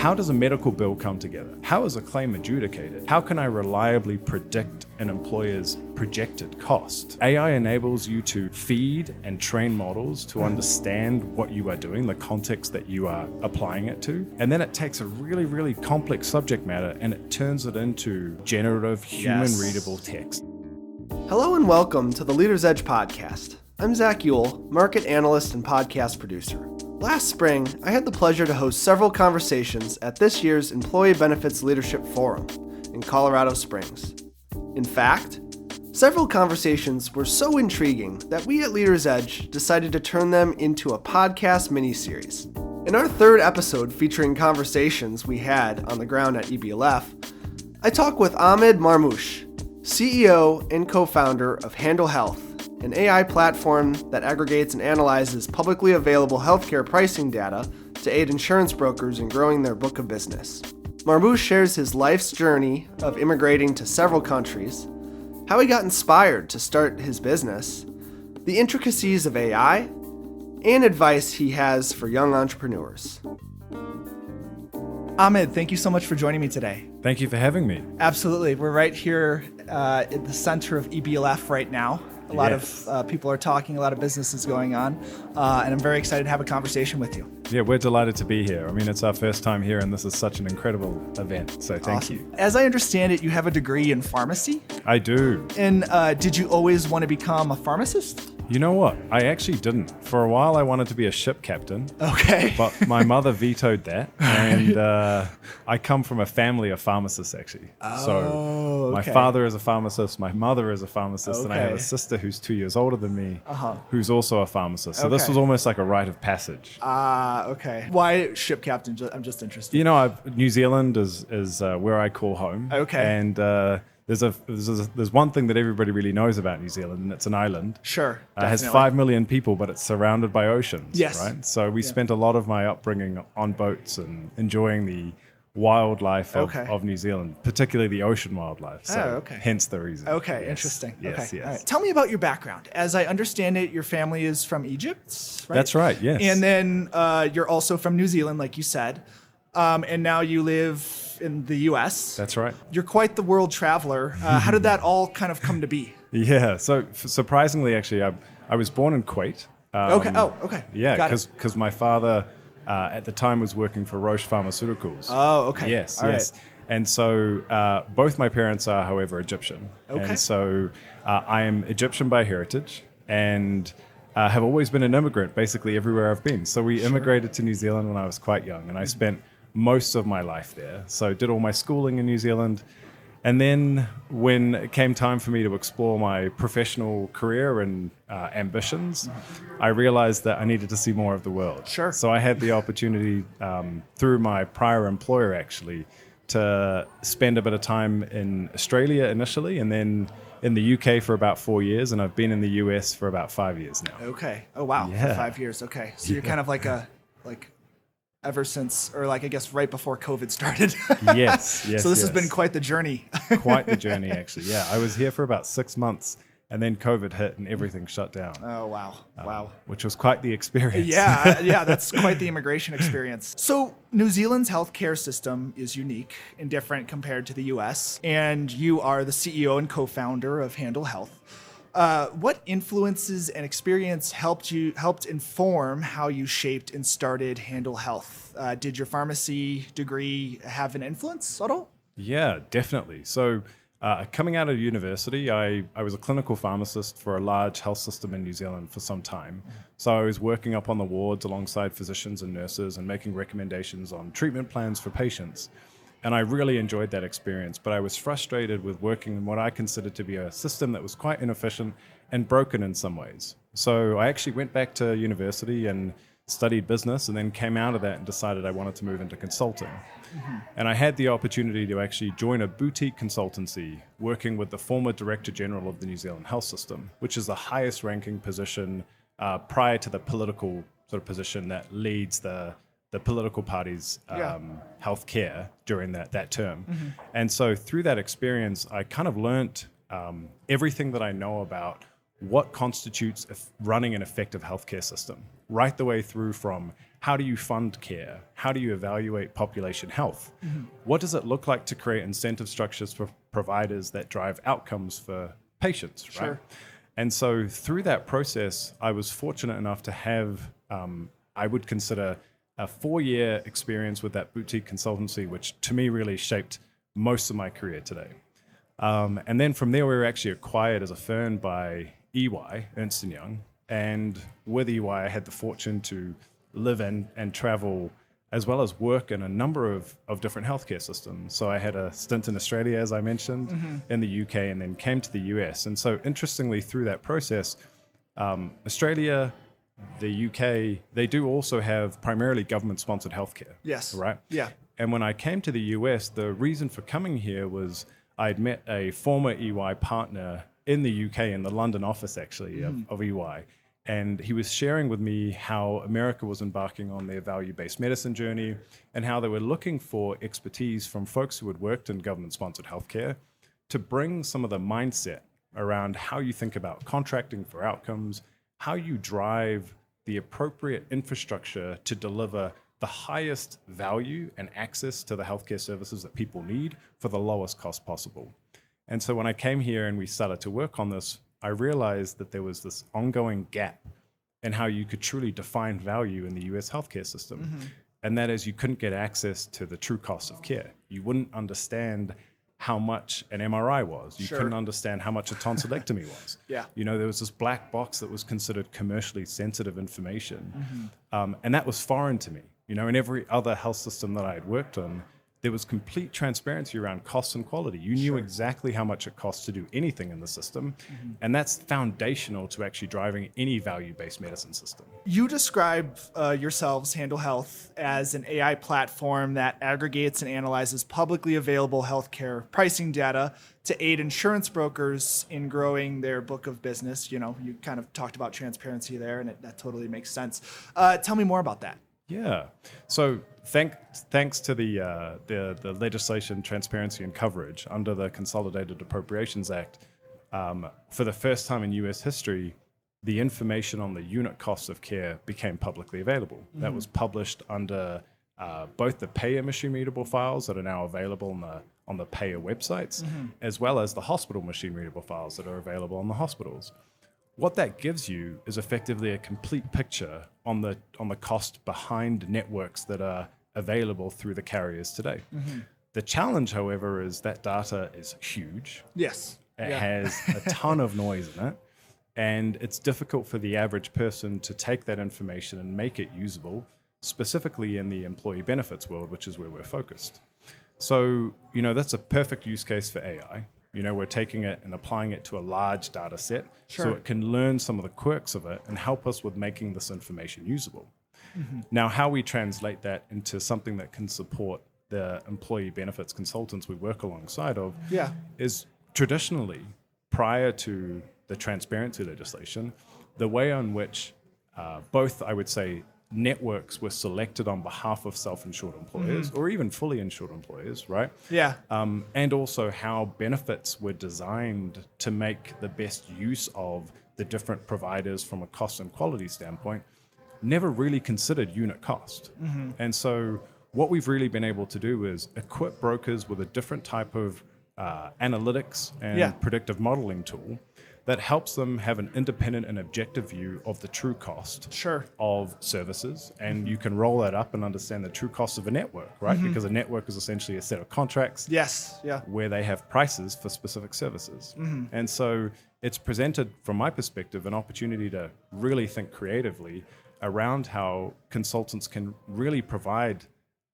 How does a medical bill come together? How is a claim adjudicated? How can I reliably predict an employer's projected cost? AI enables you to feed and train models to understand what you are doing, the context that you are applying it to. And then it takes a really, really complex subject matter and it turns it into generative, human-readable text. Hello and welcome to the Leader's Edge podcast. I'm Zach Ewell, market analyst and podcast producer. Last spring, I had the pleasure to host several conversations at this year's Employee Benefits Leadership Forum in Colorado Springs. In fact, several conversations were so intriguing that we at Leader's Edge decided to turn them into a podcast mini-series. In our third episode featuring conversations we had on the ground at EBLF, I talk with Ahmed Marmoush, CEO and co-founder of Handl Health, an AI platform that aggregates and analyzes publicly available healthcare pricing data to aid insurance brokers in growing their book of business. Marmoush shares his life's journey of immigrating to several countries, how he got inspired to start his business, the intricacies of AI, and advice he has for young entrepreneurs. Ahmed, thank you so much for joining me today. Thank you for having me. Absolutely. We're right here at the center of EBLF right now. A lot of people are talking, a lot of business is going on, and I'm very excited to have a conversation with you. Yeah, we're delighted to be here. I mean, it's our first time here, and this is such an incredible event, so thank you. As I understand it, you have a degree in pharmacy? I do. And did you always want to become a pharmacist? You know what? I actually didn't. For a while, I wanted to be a ship captain. Okay. But my mother vetoed that, and I come from a family of pharmacists, actually. So my father is a pharmacist, my mother is a pharmacist, and I have a sister who's 2 years older than me, who's also a pharmacist. So this was almost like a rite of passage. Okay. Why ship captain? I'm just interested. You know, New Zealand is where I call home. Okay. And there's one thing that everybody really knows about New Zealand, and it's an island. Sure. It has 5 million people, but it's surrounded by oceans. Yes. Right. So we spent a lot of my upbringing on boats and enjoying the wildlife of New Zealand, particularly the ocean wildlife. So hence the reason. Okay, yes. interesting. Yes, okay. yes. All right. Tell me about your background. As I understand it, your family is from Egypt, right? That's right, yes. And then you're also from New Zealand, like you said. And now you live in the U.S. That's right. You're quite the world traveler. How did that all kind of come to be? Yeah, so surprisingly, actually, I was born in Kuwait. Okay. Yeah, because my father at the time was working for Roche Pharmaceuticals. Oh, okay. Yes, all yes. Right. And so both my parents are, however, Egyptian. Okay. And so I am Egyptian by heritage and have always been an immigrant basically everywhere I've been. So we immigrated to New Zealand when I was quite young, and I spent most of my life there. So did all my schooling in New Zealand. And then when it came time for me to explore my professional career and ambitions, I realized that I needed to see more of the world. Sure. So I had the opportunity through my prior employer actually to spend a bit of time in Australia initially, and then in the UK for about 4 years, and I've been in the US for about 5 years now. Okay. Oh, wow. Yeah. For 5 years. Okay. So you're kind of like ever since, or like I guess right before COVID started. Yes. So this has been quite the journey. Quite the journey, actually. Yeah, I was here for about 6 months, and then COVID hit and everything shut down. Oh, wow. Wow. Which was quite the experience. Yeah, that's quite the immigration experience. So New Zealand's healthcare system is unique and different compared to the US, and you are the CEO and co-founder of Handl Health. What influences and experience helped inform how you shaped and started Handl Health? Did your pharmacy degree have an influence at all? Yeah, definitely. So coming out of university, I was a clinical pharmacist for a large health system in New Zealand for some time. So I was working up on the wards alongside physicians and nurses and making recommendations on treatment plans for patients. And I really enjoyed that experience, but I was frustrated with working in what I considered to be a system that was quite inefficient and broken in some ways. So I actually went back to university and studied business, and then came out of that and decided I wanted to move into consulting. And I had the opportunity to actually join a boutique consultancy working with the former Director General of the New Zealand Health System, which is the highest ranking position prior to the political sort of position that leads the political party's healthcare during that term. And so through that experience, I kind of learned everything that I know about what constitutes running an effective healthcare system, right the way through from how do you fund care? How do you evaluate population health? What does it look like to create incentive structures for providers that drive outcomes for patients, right? Sure. And so through that process, I was fortunate enough to have, I would consider a 4-year experience with that boutique consultancy, which to me really shaped most of my career today. And then from there, we were actually acquired as a firm by EY, Ernst & Young. And with EY, I had the fortune to live in and travel as well as work in a number of different healthcare systems. So I had a stint in Australia, as I mentioned, in the UK, and then came to the US. And so interestingly, through that process, Australia, the UK, they do also have primarily government-sponsored healthcare. Yes. Right? Yeah. And when I came to the US, the reason for coming here was I'd met a former EY partner in the UK, in the London office actually of EY. And he was sharing with me how America was embarking on their value-based medicine journey and how they were looking for expertise from folks who had worked in government-sponsored healthcare to bring some of the mindset around how you think about contracting for outcomes, how you drive the appropriate infrastructure to deliver the highest value and access to the healthcare services that people need for the lowest cost possible. And so when I came here and we started to work on this, I realized that there was this ongoing gap in how you could truly define value in the US healthcare system. And that is, you couldn't get access to the true cost of care. You wouldn't understand how much an MRI was. You couldn't understand how much a tonsillectomy was. Yeah. You know, there was this black box that was considered commercially sensitive information. And that was foreign to me. You know, in every other health system that I had worked on, there was complete transparency around cost and quality. You knew exactly how much it costs to do anything in the system. And that's foundational to actually driving any value-based medicine system. You describe yourselves, Handl Health, as an AI platform that aggregates and analyzes publicly available healthcare pricing data to aid insurance brokers in growing their book of business. You know, you kind of talked about transparency there, and that totally makes sense. Tell me more about that. Yeah. So thanks to the legislation, transparency, and coverage under the Consolidated Appropriations Act, for the first time in U.S. history, the information on the unit costs of care became publicly available. That was published under both the payer machine-readable files that are now available on the payer websites, as well as the hospital machine-readable files that are available on the hospitals. What that gives you is effectively a complete picture on the cost behind networks that are available through the carriers today. The challenge, however, is that data is huge. Yes. It has a ton of noise in it, and it's difficult for the average person to take that information and make it usable, specifically in the employee benefits world, which is where we're focused. So, you know, that's a perfect use case for AI. You know, we're taking it and applying it to a large data set so it can learn some of the quirks of it and help us with making this information usable. Now, how we translate that into something that can support the employee benefits consultants we work alongside of is traditionally, prior to the transparency legislation, the way on which both, I would say, networks were selected on behalf of self-insured employers or even fully insured employers, right? Yeah. And also how benefits were designed to make the best use of the different providers from a cost and quality standpoint, never really considered unit cost. And so what we've really been able to do is equip brokers with a different type of analytics and predictive modeling tool that helps them have an independent and objective view of the true cost of services. And you can roll that up and understand the true cost of a network, right? Because a network is essentially a set of contracts where they have prices for specific services. And so it's presented, from my perspective, an opportunity to really think creatively around how consultants can really provide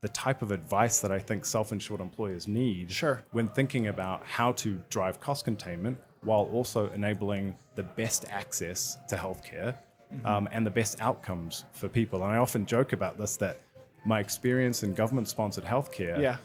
the type of advice that I think self-insured employers need when thinking about how to drive cost containment while also enabling the best access to healthcare and the best outcomes for people. And I often joke about this, that my experience in government-sponsored healthcare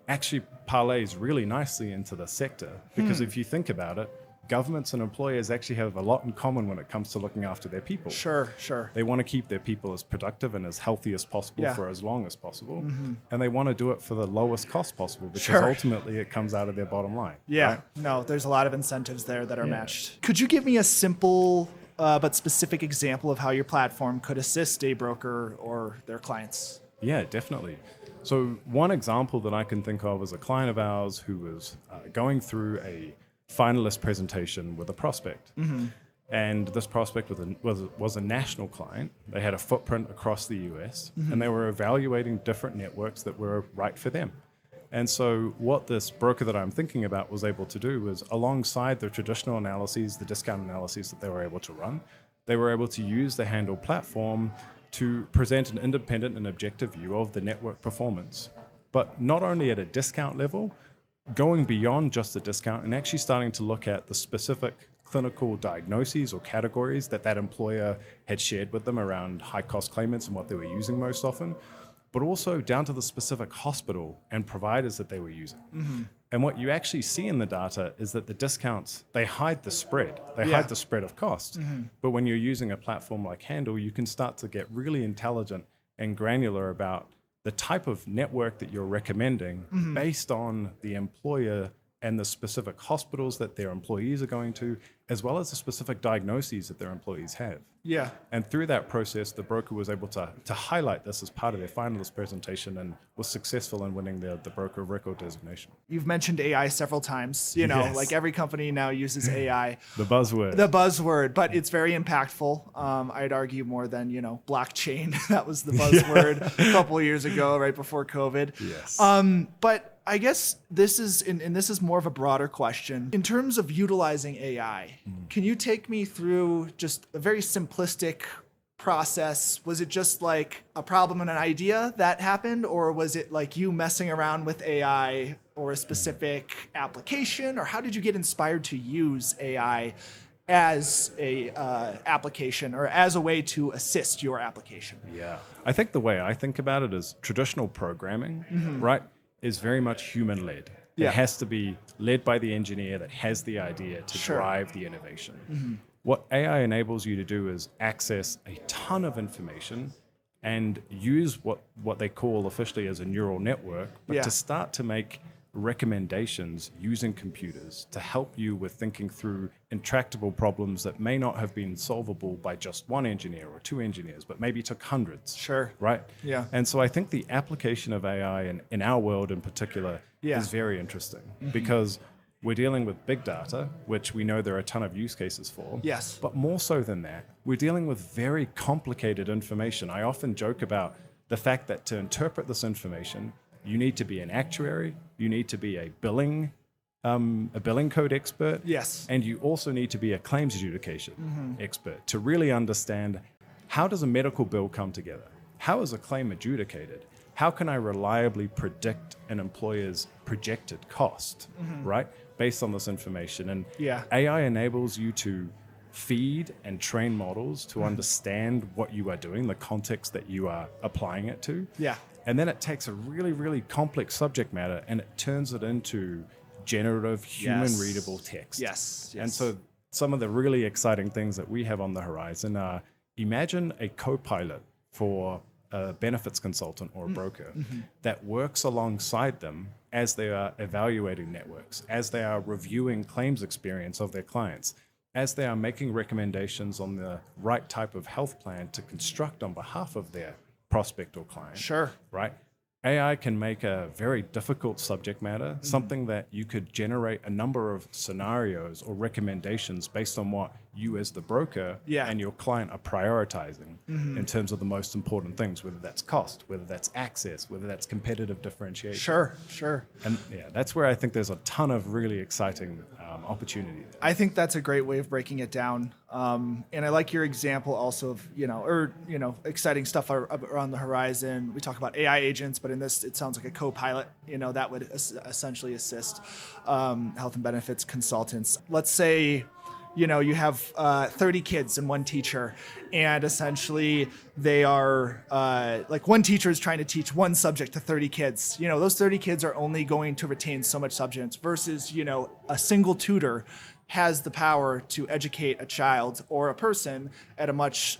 actually parlays really nicely into the sector. Because if you think about it, governments and employers actually have a lot in common when it comes to looking after their people. Sure, sure. They want to keep their people as productive and as healthy as possible Yeah. for as long as possible. And they want to do it for the lowest cost possible because Sure. ultimately it comes out of their bottom line. Yeah, right? no, there's a lot of incentives there that are matched. Could you give me a simple but specific example of how your platform could assist a broker or their clients? Yeah, definitely. So one example that I can think of is a client of ours who was going through a finalist presentation with a prospect. And this prospect was a national client. They had a footprint across the US, and they were evaluating different networks that were right for them. And so what this broker that I'm thinking about was able to do was, alongside the traditional analyses, the discount analyses that they were able to run, they were able to use the Handl platform to present an independent and objective view of the network performance. But not only at a discount level, going beyond just the discount and actually starting to look at the specific clinical diagnoses or categories that employer had shared with them around high-cost claimants and what they were using most often, but also down to the specific hospital and providers that they were using. And what you actually see in the data is that the discounts, they hide the spread. They hide the spread of cost. But when you're using a platform like Handl, you can start to get really intelligent and granular about the type of network that you're recommending based on the employer and the specific hospitals that their employees are going to, as well as the specific diagnoses that their employees have. Yeah. And through that process, the broker was able to highlight this as part of their finalist presentation and was successful in winning the broker of record designation. You've mentioned AI several times. You know, Yes. like every company now uses AI. The buzzword. The buzzword, but it's very impactful. I'd argue more than, blockchain. That was the buzzword a couple of years ago, right before COVID. Yes. But I guess this is, and this is more of a broader question. In terms of utilizing AI, can you take me through just a very simplistic process? Was it just like a problem and an idea that happened, or was it like you messing around with AI or a specific application, or how did you get inspired to use AI as a application or as a way to assist your application? Yeah. I think the way I think about it is traditional programming, right, is very much human-led. Yeah. It has to be led by the engineer that has the idea to Sure. drive the innovation. What AI enables you to do is access a ton of information and use what they call officially as a neural network, but Yeah. to start to make recommendations using computers to help you with thinking through intractable problems that may not have been solvable by just one engineer or two engineers, but maybe took hundreds. Sure. Right? Yeah. And so I think the application of AI in our world in particular Yeah. is very interesting because we're dealing with big data, which we know there are a ton of use cases for. Yes. But more so than that, we're dealing with very complicated information. I often joke about the fact that to interpret this information, you need to be an actuary, you need to be a billing code expert, Yes. and you also need to be a claims adjudication expert to really understand, how does a medical bill come together? How is a claim adjudicated? How can I reliably predict an employer's projected cost, right, based on this information? And Yeah. AI enables you to feed and train models to understand what you are doing, the context that you are applying it to. Yeah. And then it takes a really, really complex subject matter and it turns it into generative, human-readable text. Yes. And so some of the really exciting things that we have on the horizon are, imagine a co-pilot for a benefits consultant or a broker that works alongside them as they are evaluating networks, as they are reviewing claims experience of their clients, as they are making recommendations on the right type of health plan to construct on behalf of their prospect or client. Sure. Right? AI can make a very difficult subject matter something that you could generate a number of scenarios or recommendations based on what you as the broker Yeah. and your client are prioritizing in terms of the most important things, whether that's cost, whether that's access, whether that's competitive differentiation. Sure. And yeah, that's where I think there's a ton of really exciting opportunity there. I think that's a great way of breaking it down. And I like your example also of, exciting stuff around the horizon. We talk about AI agents, but in this, it sounds like a co-pilot, that would essentially assist health and benefits consultants. Let's say, you have 30 kids and one teacher, and essentially they are like one teacher is trying to teach one subject to 30 kids. Those 30 kids are only going to retain so much subjects versus, a single tutor has the power to educate a child or a person at a much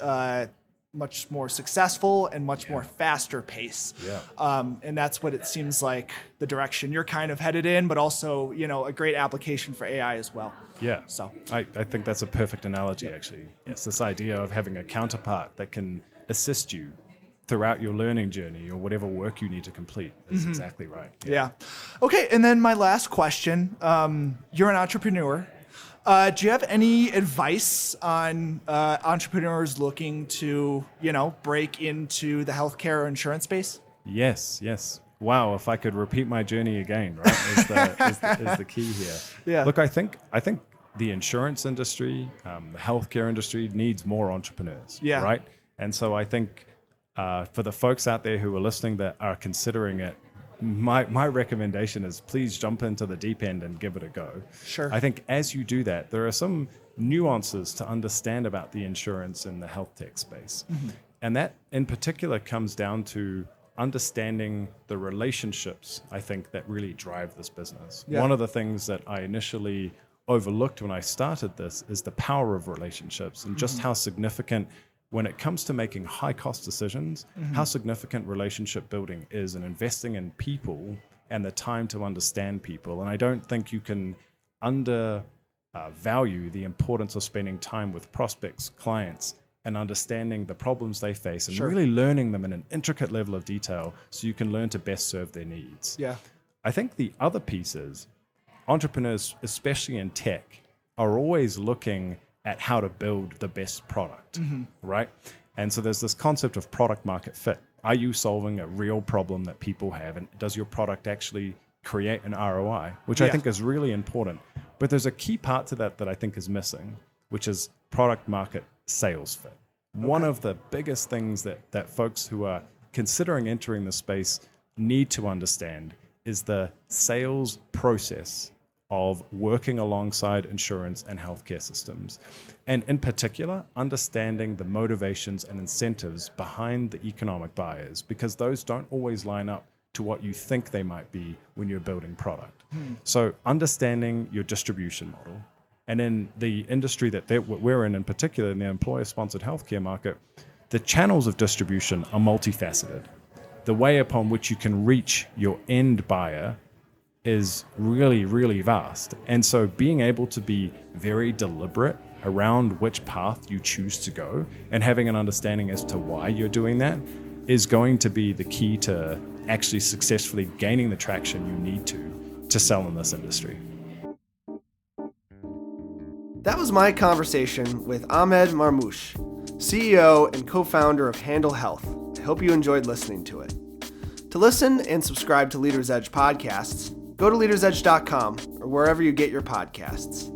more successful and much more faster pace. And that's what it seems like the direction you're kind of headed in, but also, a great application for AI as well. Yeah. So I think that's a perfect analogy, actually. It's this idea of having a counterpart that can assist you throughout your learning journey or whatever work you need to complete. That's exactly right. Yeah. Okay. And then my last question, you're an entrepreneur. Do you have any advice on entrepreneurs looking to, break into the healthcare or insurance space? Yes. Wow, if I could repeat my journey again, right, is the key here. Yeah. Look, I think the insurance industry, the healthcare industry needs more entrepreneurs, Yeah. right? And so I think for the folks out there who are listening that are considering it, my recommendation is please jump into the deep end and give it a go. Sure. I think as you do that, there are some nuances to understand about the insurance and the health tech space. And that in particular comes down to understanding the relationships, I think, that really drive this business. Yeah. One of the things that I initially overlooked when I started this is the power of relationships and just how significant, when it comes to making high cost decisions, how significant relationship building is and investing in people and the time to understand people. And I don't think you can value the importance of spending time with prospects, clients, and understanding the problems they face and really learning them in an intricate level of detail so you can learn to best serve their needs. Yeah. I think the other piece is entrepreneurs, especially in tech, are always looking at how to build the best product, right? And so there's this concept of product market fit. Are you solving a real problem that people have? And does your product actually create an ROI? Which I think is really important. But there's a key part to that I think is missing, which is product market sales fit. One of the biggest things that folks who are considering entering the space need to understand is the sales process of working alongside insurance and healthcare systems. And in particular, understanding the motivations and incentives behind the economic buyers, because those don't always line up to what you think they might be when you're building product. So understanding your distribution model. And in the industry that we're in particular, in the employer-sponsored healthcare market, the channels of distribution are multifaceted. The way upon which you can reach your end buyer is really, really vast. And so being able to be very deliberate around which path you choose to go and having an understanding as to why you're doing that is going to be the key to actually successfully gaining the traction you need to sell in this industry. That was my conversation with Ahmed Marmoush, CEO and co-founder of Handl Health. I hope you enjoyed listening to it. To listen and subscribe to Leaders Edge podcasts, go to leadersedge.com or wherever you get your podcasts.